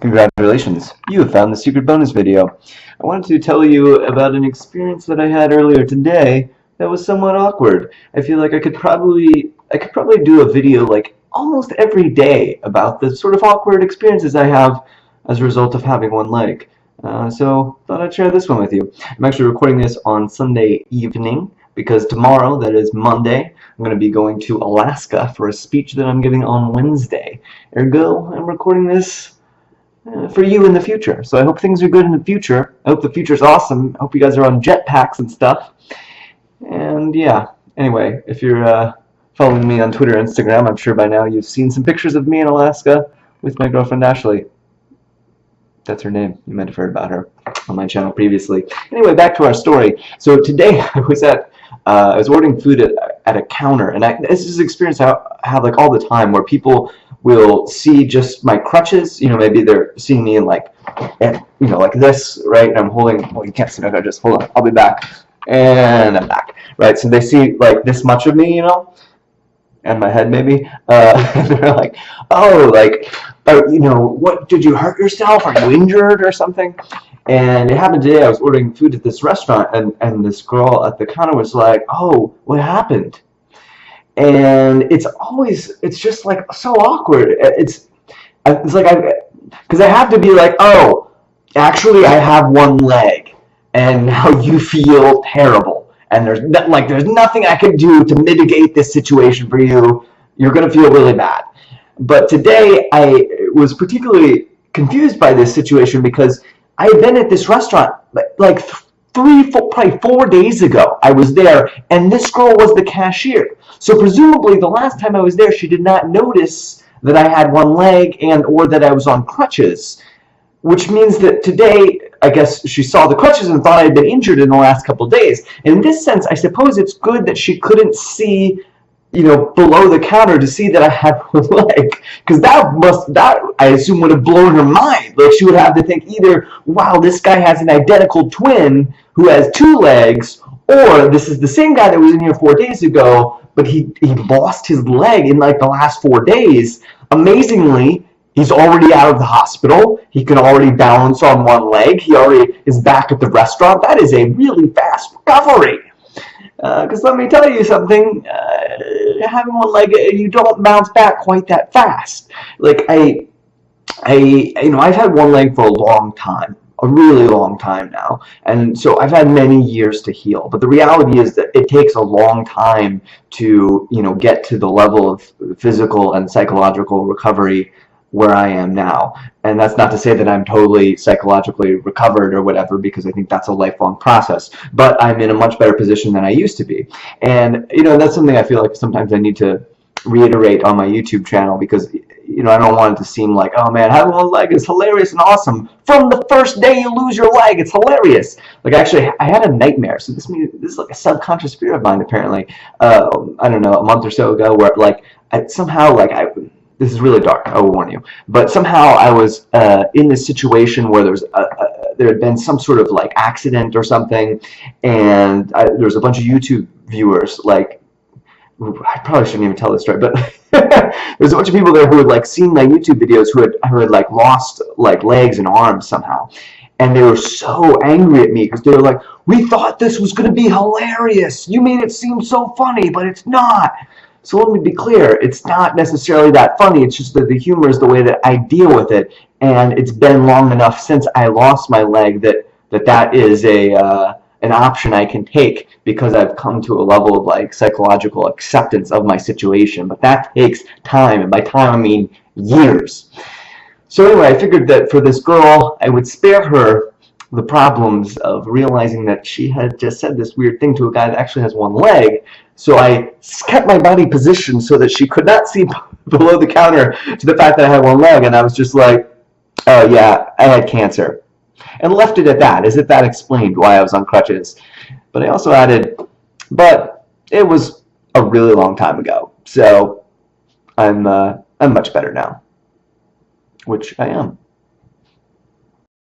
Congratulations, you have found the secret bonus video. I wanted to tell you about an experience that I had earlier today that was somewhat awkward. I feel like I could probably do a video like almost every day about the sort of awkward experiences I have as a result of having one leg. So thought I'd share this one with you. I'm actually recording this on Sunday evening because tomorrow, that is Monday, I'm going to be going to Alaska for a speech that I'm giving on Wednesday. Ergo, I'm recording this for you in the future. So I hope things are good in the future. I hope the future's awesome. I hope you guys are on jetpacks and stuff. And yeah, anyway, if you're following me on Twitter and Instagram, I'm sure by now you've seen some pictures of me in Alaska with my girlfriend Ashley. That's her name. You might have heard about her on my channel previously. Anyway, back to our story. So today I was ordering food at a counter, and this is an experience I have like all the time where people will see just my crutches. You know, maybe they're seeing me in like this, right? And I'm holding. Well, you can't see my crutches. Hold on, I'll be back, and I'm back, right? So they see like this much of me, and my head maybe. And they're like, oh, like, what, did you hurt yourself? Are you injured or something? And it happened today. I was ordering food at this restaurant, and this girl at the counter was like, oh, what happened? And it's just like so awkward. It's like because I have to be like, oh, actually I have one leg, and now you feel terrible, and there's nothing I can do to mitigate this situation for you. You're gonna feel really bad. But today I was particularly confused by this situation because I had been at this restaurant like probably 4 days ago. I was there, and this girl was the cashier. So presumably the last time I was there, she did not notice that I had one leg or that I was on crutches, which means that today, I guess she saw the crutches and thought I had been injured in the last couple of days. In this sense, I suppose it's good that she couldn't see, below the counter to see that I had one leg, because that I assume would have blown her mind. Like, she would have to think either, wow, this guy has an identical twin who has two legs, or this is the same guy that was in here 4 days ago, but he lost his leg in like the last 4 days. Amazingly, he's already out of the hospital. He can already balance on one leg. He already is back at the restaurant. That is a really fast recovery. Because let me tell you something, having one leg, you don't bounce back quite that fast. Like I've had one leg for a long time, a really long time now, and so I've had many years to heal. But the reality is that it takes a long time to, get to the level of physical and psychological recovery where I am now. And that's not to say that I'm totally psychologically recovered or whatever, because I think that's a lifelong process. But I'm in a much better position than I used to be. And, that's something I feel like sometimes I need to reiterate on my YouTube channel, because, I don't want it to seem like, oh man, having one leg is hilarious and awesome. From the first day you lose your leg, it's hilarious. Like, actually, I had a nightmare. So this is like a subconscious fear of mine, apparently. I don't know, a month or so ago, where like this is really dark, I will warn you. But somehow I was in this situation where there had been some sort of like accident or something, and there was a bunch of YouTube viewers. Like, I probably shouldn't even tell this story, but there's a bunch of people there who had like seen my YouTube videos who had like lost like legs and arms somehow. And they were so angry at me because they were like, we thought this was going to be hilarious. You made it seem so funny, but it's not. So let me be clear, it's not necessarily that funny, it's just that the humor is the way that I deal with it, and it's been long enough since I lost my leg that is an option I can take, because I've come to a level of like psychological acceptance of my situation. But that takes time, and by time I mean years. So anyway, I figured that for this girl, I would spare her the problems of realizing that she had just said this weird thing to a guy that actually has one leg. So I kept my body positioned so that she could not see below the counter to the fact that I had one leg, and I was just like, oh yeah, I had cancer. And left it at that, as if that explained why I was on crutches. But I also added, but it was a really long time ago, so I'm much better now. Which I am.